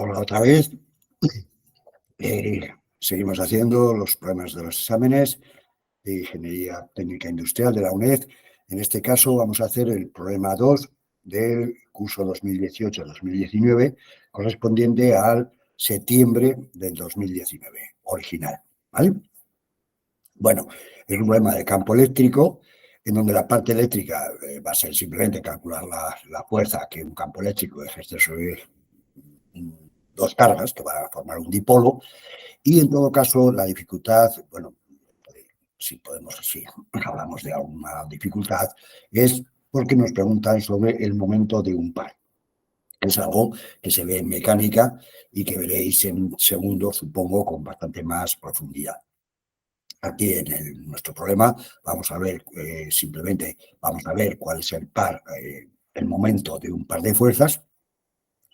Hola otra vez. Seguimos haciendo los problemas de los exámenes de Ingeniería Técnica Industrial de la UNED. En este caso vamos a hacer el problema 2 del curso 2018-2019, correspondiente al septiembre del 2019, original. ¿Vale? Bueno, es un problema de campo eléctrico, en donde la parte eléctrica va a ser simplemente calcular la fuerza que un campo eléctrico ejerce sobre dos cargas que van a formar un dipolo, y en todo caso la dificultad, bueno, si podemos, si hablamos de alguna dificultad, es porque nos preguntan sobre el momento de un par. Es algo que se ve en mecánica y que veréis en segundos, supongo, con bastante más profundidad. Aquí en nuestro problema vamos a ver, simplemente vamos a ver cuál es el par, el momento de un par de fuerzas,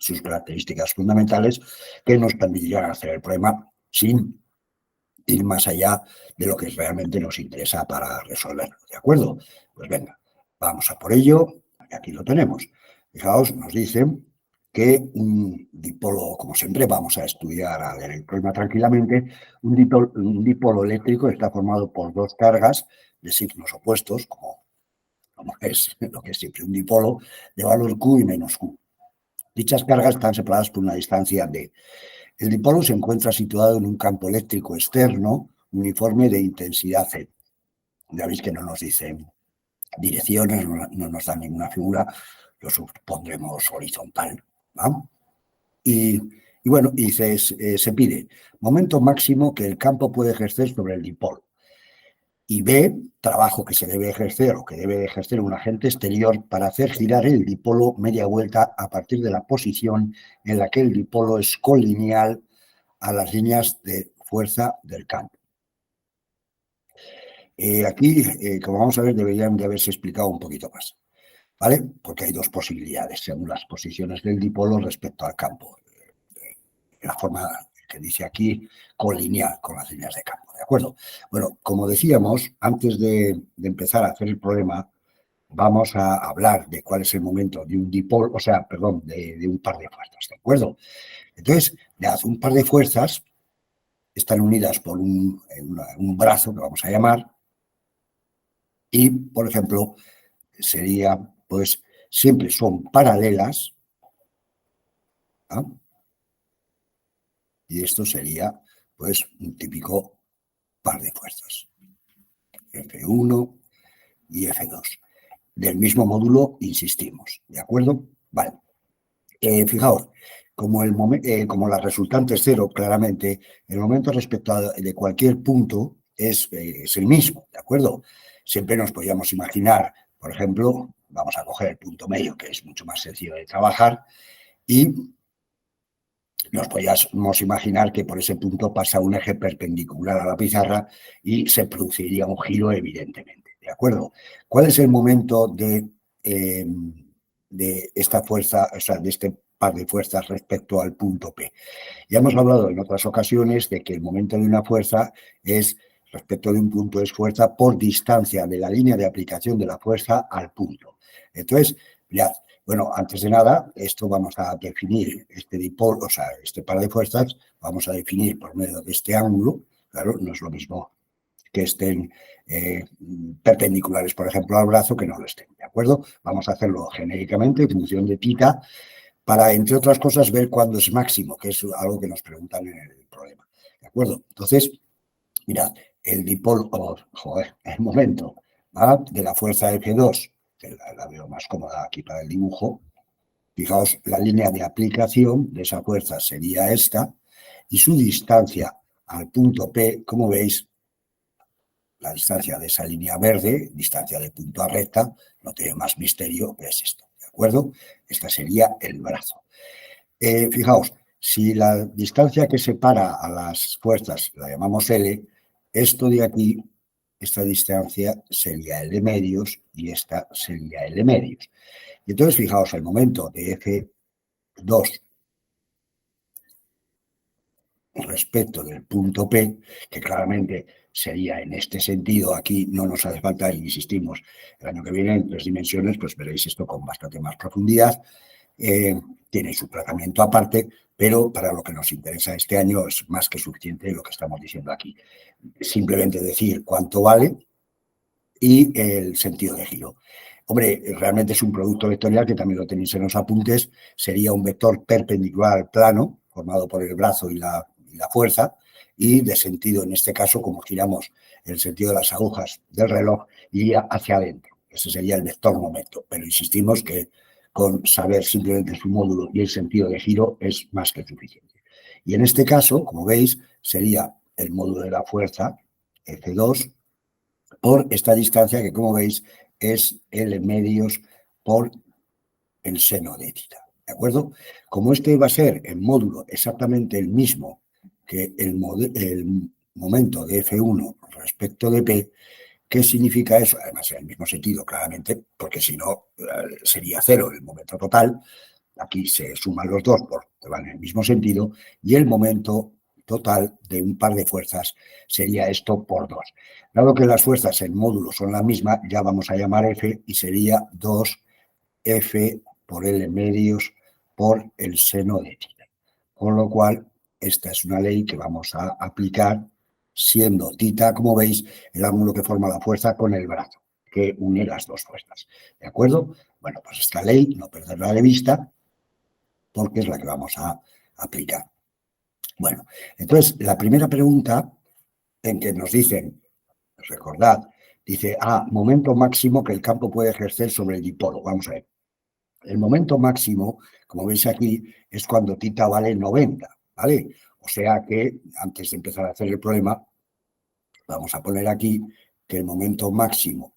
sus características fundamentales, que nos permitirán hacer el problema sin ir más allá de lo que realmente nos interesa para resolverlo, ¿de acuerdo? Pues venga, vamos a por ello. Aquí lo tenemos. Fijaos, nos dicen que un dipolo, como siempre, vamos a estudiar, a leer el problema tranquilamente. Un dipolo eléctrico está formado por dos cargas de signos opuestos, como es lo que es siempre un dipolo, de valor Q y menos Q. Dichas cargas están separadas por una distancia d. El dipolo se encuentra situado en un campo eléctrico externo uniforme de intensidad C. Ya veis que no nos dicen direcciones, no nos dan ninguna figura, lo supondremos horizontal, ¿no? Y bueno, y se pide momento máximo que el campo puede ejercer sobre el dipolo. Y B, trabajo que se debe ejercer o que debe ejercer un agente exterior para hacer girar el dipolo media vuelta a partir de la posición en la que el dipolo es colineal a las líneas de fuerza del campo. Aquí, como vamos a ver, deberían de haberse explicado un poquito más, ¿vale? Porque hay dos posibilidades según las posiciones del dipolo respecto al campo. La forma que dice aquí, colineal con las líneas de campo, ¿de acuerdo? Bueno, como decíamos, antes de empezar a hacer el problema, vamos a hablar de cuál es el momento de un dipolo, o sea, perdón, de un par de fuerzas, ¿de acuerdo? Entonces, un par de fuerzas están unidas por un brazo que vamos a llamar, y, por ejemplo, sería, pues, siempre son paralelas, ¿no? Y esto sería, pues, un típico par de fuerzas, F1 y F2. Del mismo módulo, insistimos, ¿de acuerdo? Vale. Fijaos, como la resultante es cero, claramente, el momento respecto de cualquier punto es el mismo, ¿de acuerdo? Siempre nos podríamos imaginar, por ejemplo, vamos a coger el punto medio, que es mucho más sencillo de trabajar, y nos podríamos imaginar que por ese punto pasa un eje perpendicular a la pizarra y se produciría un giro, evidentemente, ¿de acuerdo? ¿Cuál es el momento de esta fuerza, o sea, de este par de fuerzas respecto al punto P? Ya hemos hablado en otras ocasiones de que el momento de una fuerza es respecto de un punto, es fuerza por distancia de la línea de aplicación de la fuerza al punto. Entonces, mirad, bueno, antes de nada, esto vamos a definir este dipolo, o sea, este par de fuerzas, vamos a definir por medio de este ángulo. Claro, no es lo mismo que estén perpendiculares, por ejemplo, al brazo, que no lo estén, ¿de acuerdo? Vamos a hacerlo genéricamente en función de θ, para, entre otras cosas, ver cuándo es máximo, que es algo que nos preguntan en el problema, ¿de acuerdo? Entonces, mirad, el dipolo, el momento, ¿va?, de la fuerza F2, que la veo más cómoda aquí para el dibujo. Fijaos, la línea de aplicación de esa fuerza sería esta, y su distancia al punto P, como veis, la distancia de esa línea verde, distancia de punto a recta, no tiene más misterio que es esto, ¿de acuerdo? Esta sería el brazo. Fijaos, si la distancia que separa a las fuerzas la llamamos L, esto de aquí, esta distancia sería L medios y esta sería L medios. Y entonces, fijaos, el momento de F2 respecto del punto P, que claramente sería en este sentido, aquí no nos hace falta, insistimos, el año que viene en 3 dimensiones, pues veréis esto con bastante más profundidad. tiene su tratamiento aparte, pero para lo que nos interesa este año es más que suficiente lo que estamos diciendo aquí. Simplemente decir cuánto vale y el sentido de giro. Hombre, realmente es un producto vectorial que también lo tenéis en los apuntes. Sería un vector perpendicular al plano, formado por el brazo y la fuerza, y de sentido, en este caso, como giramos el sentido de las agujas del reloj, iría hacia adentro. Ese sería el vector momento. Pero insistimos que con saber simplemente su módulo y el sentido de giro es más que suficiente. Y en este caso, como veis, sería el módulo de la fuerza, F2, por esta distancia que, como veis, es L medios por el seno de θ. ¿De acuerdo? Como este va a ser el módulo exactamente el mismo que el momento de F1 respecto de P, ¿qué significa eso? Además, en el mismo sentido, claramente, porque si no, sería cero el momento total. Aquí se suman los dos porque van en el mismo sentido y el momento total de un par de fuerzas sería esto por 2. Dado que las fuerzas en módulo son la misma, ya vamos a llamar F y sería 2F por L medios por el seno de θ. Con lo cual, esta es una ley que vamos a aplicar siendo θ, como veis, el ángulo que forma la fuerza con el brazo, que une las dos fuerzas. ¿De acuerdo? Bueno, pues esta ley, no perderla de vista, porque es la que vamos a aplicar. Bueno, entonces, la primera pregunta en que nos dicen, recordad, dice, momento máximo que el campo puede ejercer sobre el dipolo. Vamos a ver. El momento máximo, como veis aquí, es cuando θ vale 90, ¿vale? O sea que, antes de empezar a hacer el problema, vamos a poner aquí que el momento máximo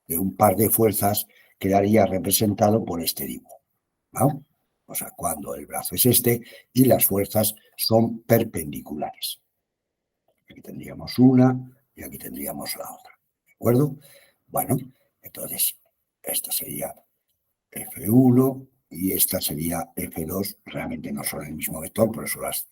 de un par de fuerzas quedaría representado por este dibujo, ¿no? O sea, cuando el brazo es este y las fuerzas son perpendiculares. Aquí tendríamos una y aquí tendríamos la otra. ¿De acuerdo? Bueno, entonces, esta sería F1 y esta sería F2. Realmente no son el mismo vector, por eso las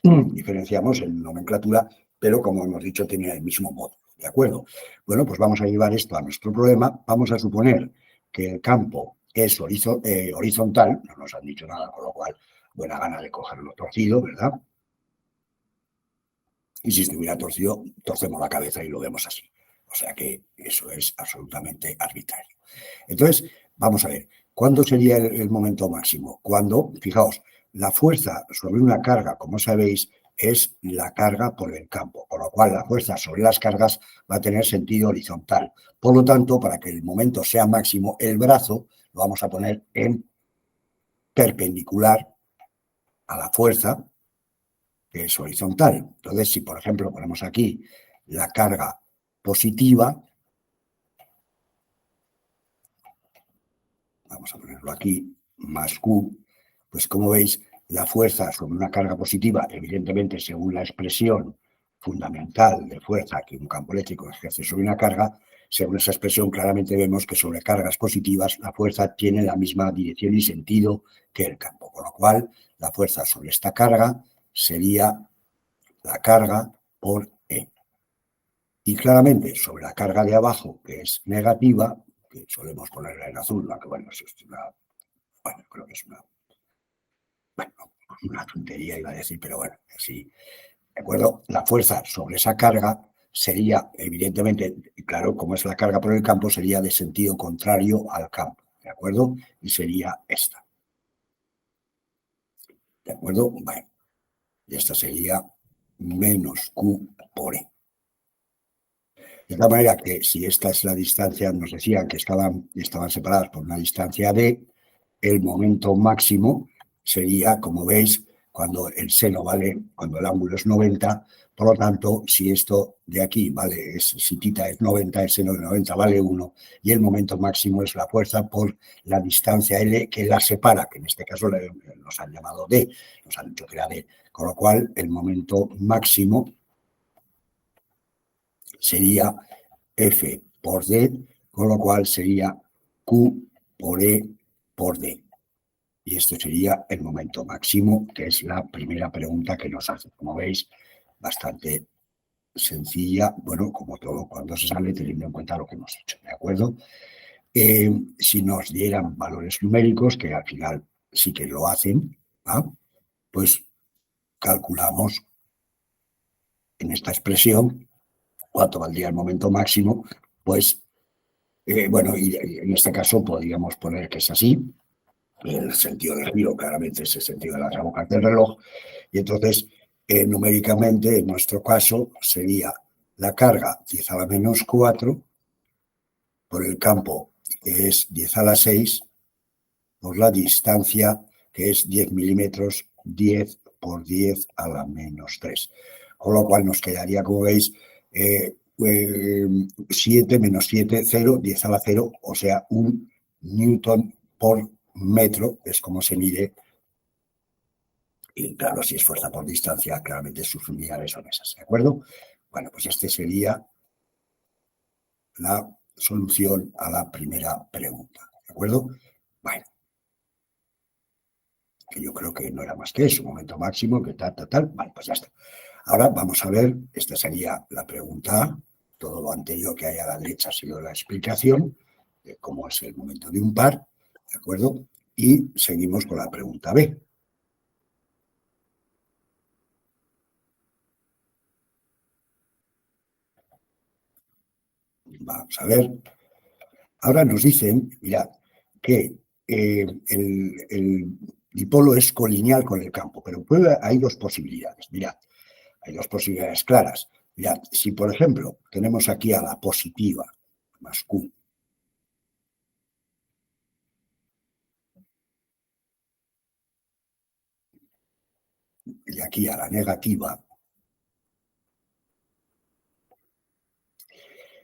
diferenciamos en nomenclatura, pero como hemos dicho, tienen el mismo módulo. ¿De acuerdo? Bueno, pues vamos a llevar esto a nuestro problema. Vamos a suponer que el campo es horizontal, no nos han dicho nada, con lo cual, buena gana de cogerlo torcido, ¿verdad? Y si estuviera torcido, torcemos la cabeza y lo vemos así. O sea que eso es absolutamente arbitrario. Entonces, vamos a ver, ¿cuándo sería el momento máximo? Cuando, fijaos, la fuerza sobre una carga, como sabéis, es la carga por el campo, con lo cual la fuerza sobre las cargas va a tener sentido horizontal. Por lo tanto, para que el momento sea máximo, el brazo lo vamos a poner en perpendicular a la fuerza, que es horizontal. Entonces, si por ejemplo ponemos aquí la carga positiva, vamos a ponerlo aquí, más Q, pues como veis, la fuerza sobre una carga positiva, evidentemente según la expresión fundamental de fuerza que un campo eléctrico ejerce sobre una carga, según esa expresión claramente vemos que sobre cargas positivas la fuerza tiene la misma dirección y sentido que el campo, con lo cual la fuerza sobre esta carga sería la carga por E. Y claramente sobre la carga de abajo, que es negativa, que solemos ponerla en azul, aunque bueno, eso es creo que es una tontería iba a decir, pero bueno, así, ¿de acuerdo? La fuerza sobre esa carga sería, evidentemente, claro, como es la carga por el campo, sería de sentido contrario al campo, ¿de acuerdo? Y sería esta. ¿De acuerdo? Bueno, y esta sería menos Q por E. De tal manera que si esta es la distancia, nos decían que estaban separadas por una distancia D, el momento máximo sería, como veis, cuando el seno vale, cuando el ángulo es 90, por lo tanto, si esto de aquí vale, si θ es 90, el seno de 90 vale 1, y el momento máximo es la fuerza por la distancia L que la separa, que en este caso nos han llamado D, nos han dicho que era D, con lo cual el momento máximo sería F por D, con lo cual sería Q por E por D. Y esto sería el momento máximo, que es la primera pregunta que nos hace. Como veis, bastante sencilla, bueno, como todo cuando se sale, teniendo en cuenta lo que hemos hecho, ¿de acuerdo? Si nos dieran valores numéricos, que al final sí que lo hacen, pues calculamos en esta expresión cuánto valdría el momento máximo, pues, bueno, y en este caso podríamos poner que es así, el sentido del giro claramente es el sentido de las agujas del reloj, y entonces numéricamente en nuestro caso sería la carga 10 a la menos 4 por el campo que es 10 a la 6 por la distancia que es 10 milímetros, 10 por 10 a la menos 3. Con lo cual nos quedaría, como veis, 7 menos 7, 0, 10 a la 0, o sea, 1 newton por metro, es como se mide. Y claro, si es fuerza por distancia, claramente sus unidades son esas, ¿de acuerdo? Bueno, pues este sería la solución a la primera pregunta, ¿de acuerdo? Bueno, que yo creo que no era más que eso, un momento máximo, que tal, vale, pues ya está. Ahora vamos a ver, esta sería la pregunta A, todo lo anterior que hay a la derecha ha sido la explicación de cómo es el momento de un par, ¿de acuerdo? Y seguimos con la pregunta B. Vamos a ver. Ahora nos dicen, mirad, que el dipolo es colineal con el campo, pero hay dos posibilidades. Mirad, hay dos posibilidades claras. Mirad, si por ejemplo tenemos aquí a la positiva, más Q, y aquí a la negativa,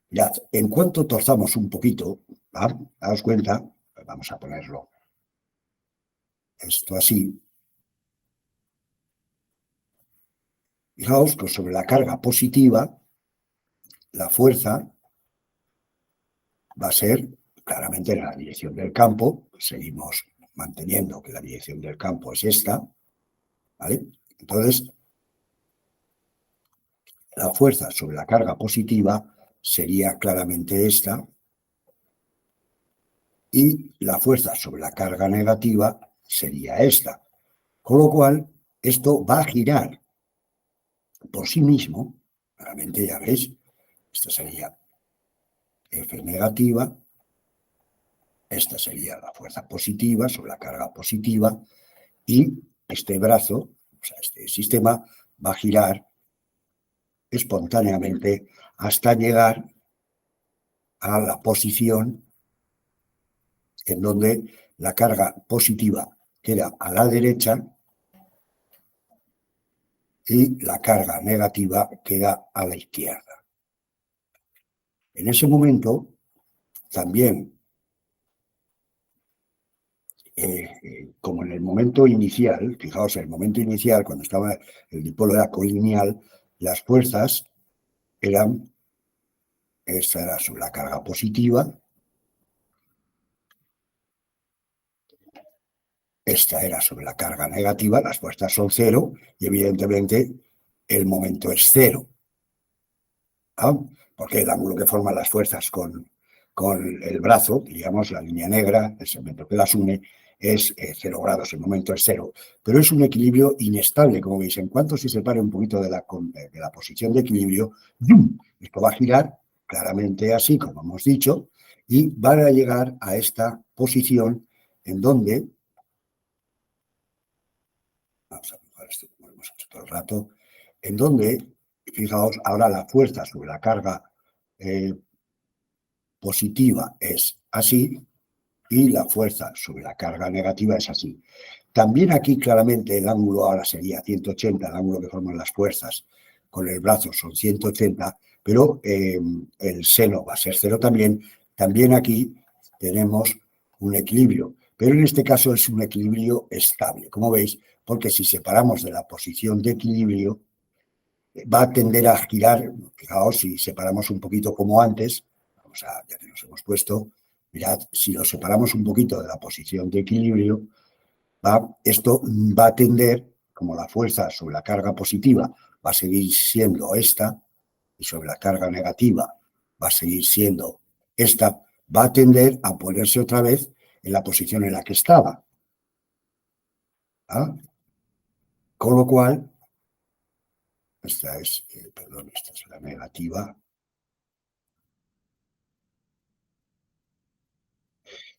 mirad, en cuanto torzamos un poquito, daos cuenta, vamos a ponerlo esto así, fijaos que sobre la carga positiva, la fuerza va a ser claramente en la dirección del campo, seguimos manteniendo que la dirección del campo es esta, ¿vale? Entonces, la fuerza sobre la carga positiva sería claramente esta, y la fuerza sobre la carga negativa sería esta. Con lo cual, esto va a girar por sí mismo, claramente ya veis, esta sería F negativa, esta sería la fuerza positiva sobre la carga positiva, y este brazo, o sea, este sistema, va a girar espontáneamente hasta llegar a la posición en donde la carga positiva queda a la derecha y la carga negativa queda a la izquierda. En ese momento, también, como en el momento inicial, fijaos, en el momento inicial, cuando estaba el dipolo era colineal, las fuerzas eran, esta era sobre la carga positiva, esta era sobre la carga negativa, las fuerzas son cero y evidentemente el momento es cero. Porque el ángulo que forman las fuerzas con el brazo, digamos, la línea negra, el segmento que las une, es 0 grados, el momento es cero. Pero es un equilibrio inestable, como veis. En cuanto se separe un poquito de la posición de equilibrio, ¡yum!, esto va a girar claramente así, como hemos dicho, y van a llegar a esta posición en donde, vamos a dibujar esto como hemos hecho todo el rato, en donde, fijaos, ahora la fuerza sobre la carga positiva es así y la fuerza sobre la carga negativa es así. También aquí claramente el ángulo ahora sería 180, el ángulo que forman las fuerzas con el brazo son 180, pero el seno va a ser cero también. También aquí tenemos un equilibrio, pero en este caso es un equilibrio estable, como veis, porque si separamos de la posición de equilibrio, va a tender a girar. Fijaos, si separamos un poquito como antes, vamos a, ya que nos hemos puesto, mirad, si lo separamos un poquito de la posición de equilibrio, esto va a tender, como la fuerza sobre la carga positiva va a seguir siendo esta, y sobre la carga negativa va a seguir siendo esta, va a tender a ponerse otra vez en la posición en la que estaba. ¿Ah? Con lo cual, esta es, perdón, esta es la negativa.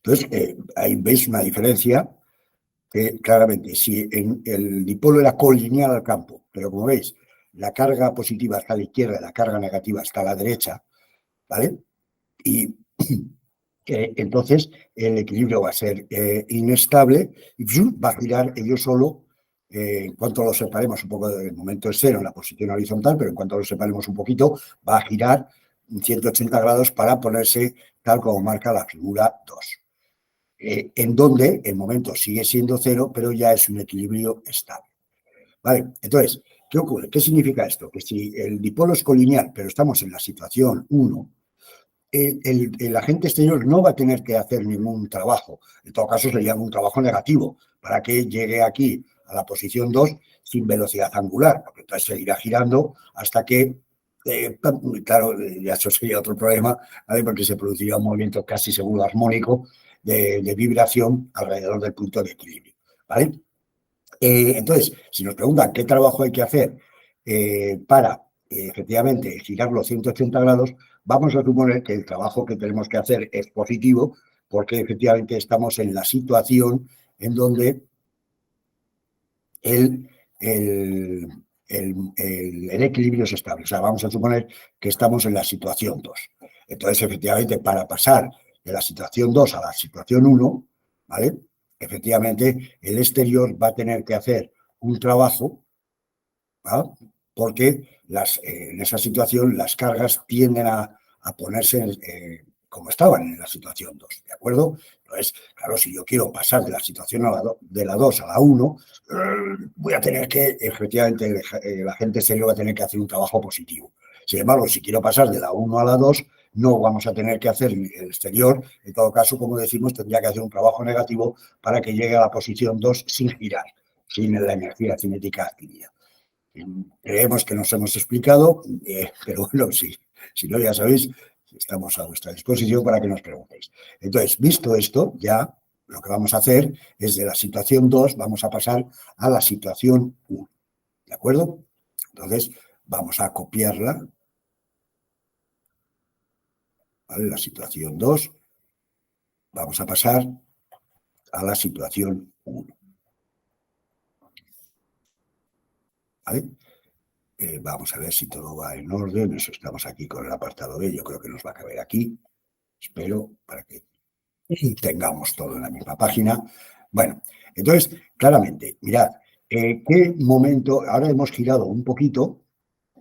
Entonces, ahí veis una diferencia que claramente, si el dipolo era colineal al campo, pero como veis, la carga positiva está a la izquierda y la carga negativa está a la derecha, ¿vale? Y entonces el equilibrio va a ser inestable y va a girar ello solo. En cuanto lo separemos un poco, el momento es cero en la posición horizontal, pero en cuanto lo separemos un poquito, va a girar 180 grados para ponerse tal como marca la figura 2. En donde el momento sigue siendo cero, pero ya es un equilibrio estable. ¿Vale? Entonces, ¿qué ocurre? ¿Qué significa esto? Que si el dipolo es colineal, pero estamos en la situación 1, el agente exterior no va a tener que hacer ningún trabajo. En todo caso, sería un trabajo negativo para que llegue aquí a la posición 2 sin velocidad angular, porque entonces seguirá girando hasta que, claro, ya eso sería otro problema, ¿vale? Porque se produciría un movimiento casi seguro armónico de vibración alrededor del punto de equilibrio. ¿Vale? Entonces, si nos preguntan qué trabajo hay que hacer para efectivamente girar los 180 grados, vamos a suponer que el trabajo que tenemos que hacer es positivo, porque efectivamente estamos en la situación en donde el, el, el equilibrio es estable. O sea, vamos a suponer que estamos en la situación 2. Entonces, efectivamente, para pasar de la situación 2 a la situación 1, ¿vale? Efectivamente, el exterior va a tener que hacer un trabajo, ¿vale? Porque en esa situación las cargas tienden a ponerse como estaban en la situación 2, ¿de acuerdo? Entonces, claro, si yo quiero pasar de la situación de la 2 a la 1, voy a tener que, efectivamente, el agente exterior va a tener que hacer un trabajo positivo. Sin embargo, si quiero pasar de la 1 a la 2, no vamos a tener que hacer el exterior. En todo caso, como decimos, tendría que hacer un trabajo negativo para que llegue a la posición 2 sin girar, sin la energía cinética adquirida. Creemos que nos hemos explicado, pero bueno, si no, ya sabéis, estamos a vuestra disposición para que nos preguntéis. Entonces, visto esto, ya lo que vamos a hacer es de la situación 2, vamos a pasar a la situación 1. ¿De acuerdo? Entonces, vamos a copiarla, ¿vale? La situación 2, vamos a pasar a la situación 1. ¿Vale? Vamos a ver si todo va en orden. Eso estamos aquí con el apartado B. Yo creo que nos va a caber aquí. Espero para que tengamos todo en la misma página. Bueno, entonces, claramente, mirad, ¿qué momento? Ahora hemos girado un poquito,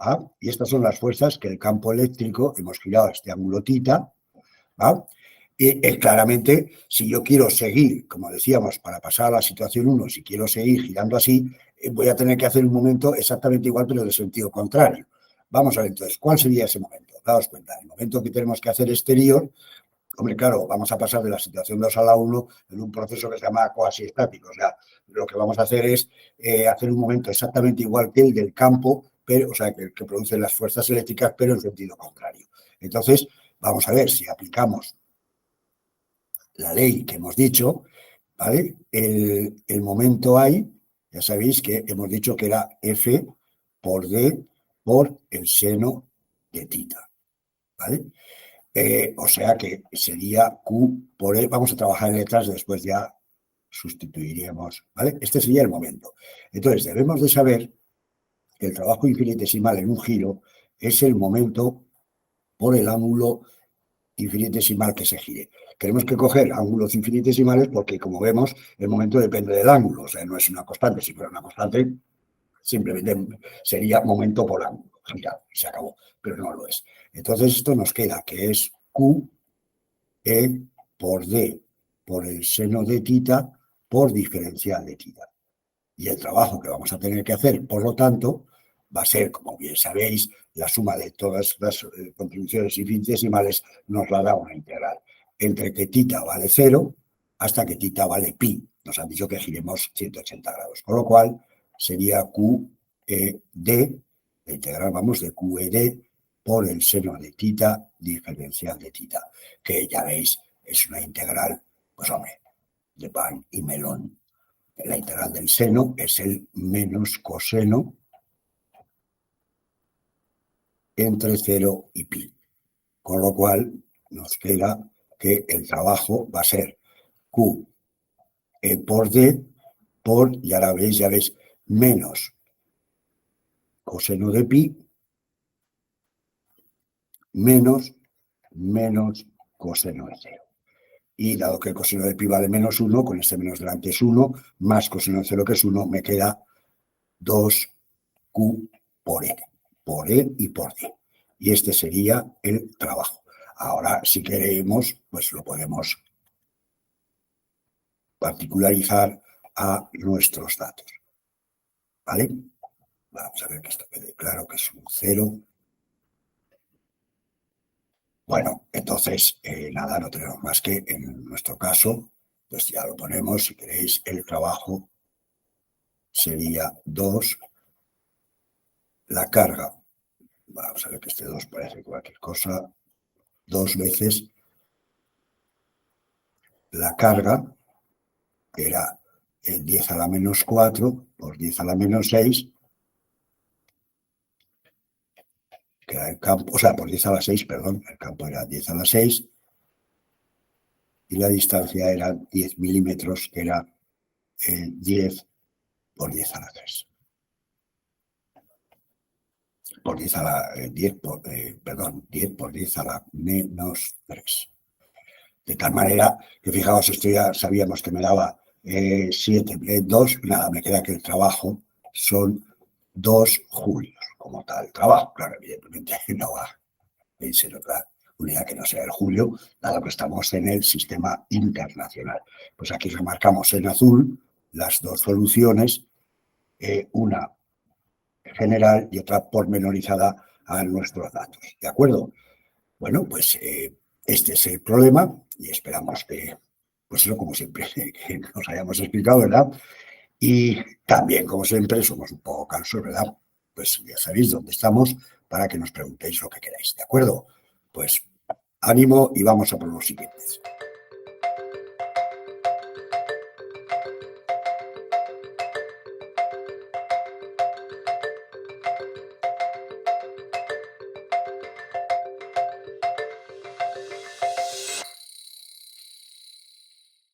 ¿ah? Y estas son las fuerzas que el campo eléctrico, hemos girado este ángulo tita, ¿ah? Y claramente, si yo quiero seguir, como decíamos, para pasar a la situación 1, si quiero seguir girando así, voy a tener que hacer un momento exactamente igual, pero de sentido contrario. Vamos a ver entonces, ¿cuál sería ese momento? Daos cuenta, el momento que tenemos que hacer exterior. Hombre, claro, vamos a pasar de la situación 2 a la 1 en un proceso que se llama cuasi estático. O sea, lo que vamos a hacer es hacer un momento exactamente igual que el del campo, pero, o sea, que produce las fuerzas eléctricas, pero en sentido contrario. Entonces, vamos a ver si aplicamos la ley que hemos dicho, ¿vale? El momento hay, ya sabéis que hemos dicho que era F por D por el seno de tita, ¿vale? O sea que sería Q por E. Vamos a trabajar en letras, después ya sustituiríamos, ¿vale? Este sería el momento. Entonces, debemos de saber que el trabajo infinitesimal en un giro es el momento por el ángulo infinitesimal que se gire. Tenemos que coger ángulos infinitesimales porque, como vemos, el momento depende del ángulo. O sea, no es una constante. Si fuera una constante, simplemente sería momento por ángulo, girado, y se acabó. Pero no lo es. Entonces, esto nos queda que es Q E por D por el seno de tita por diferencial de tita. Y el trabajo que vamos a tener que hacer, por lo tanto, va a ser, como bien sabéis, la suma de todas las contribuciones infinitesimales nos la da una integral. Entre que tita vale 0 hasta que tita vale pi. Nos han dicho que giremos 180 grados. Con lo cual, sería QED, la integral, vamos, de QED por el seno de tita diferencial de tita, que ya veis, es una integral, pues hombre, de pan y melón. la integral del seno es el menos coseno entre 0 y pi. Con lo cual nos queda que el trabajo va a ser Q por D por, y ahora veis, ya veis, menos coseno de pi menos coseno de 0. Y dado que el coseno de pi vale menos 1, con este menos delante es 1, más coseno de 0 que es 1, me queda 2Q por E y por D. Y este sería el trabajo. Ahora, si queremos, pues lo podemos particularizar a nuestros datos. ¿Vale? Vamos a ver que esto quede claro que es un 0. Bueno, entonces, nada, no tenemos más que, en nuestro caso, pues ya lo ponemos, si queréis, el trabajo sería 2, la carga, vamos a ver que este 2 parece cualquier cosa, 2 veces la carga, que era 10 a la menos 4 por 10 a la menos 6, que era el campo, o sea, por 10 a la 6, perdón, el campo era 10 a la 6, y la distancia era 10 milímetros, que era 10 por 10 a la 3. Por 10 a la 10 por, perdón, 10 por 10 a la menos 3. De tal manera que, fijaos, esto ya sabíamos que me daba 7, 2, nada, me queda que el trabajo son 2 julios, como tal. Trabajo, claro, evidentemente no va a ser otra unidad que no sea el julio, dado que estamos en el sistema internacional. Pues aquí remarcamos en azul las dos soluciones, una general y otra pormenorizada a nuestros datos. ¿De acuerdo? Bueno, pues este es el problema y esperamos que, pues eso, como siempre, que nos hayamos explicado, ¿verdad? Y también, como siempre, somos un poco cansos, ¿verdad? Pues ya sabéis dónde estamos para que nos preguntéis lo que queráis, ¿de acuerdo? Pues ánimo y vamos a por los siguientes.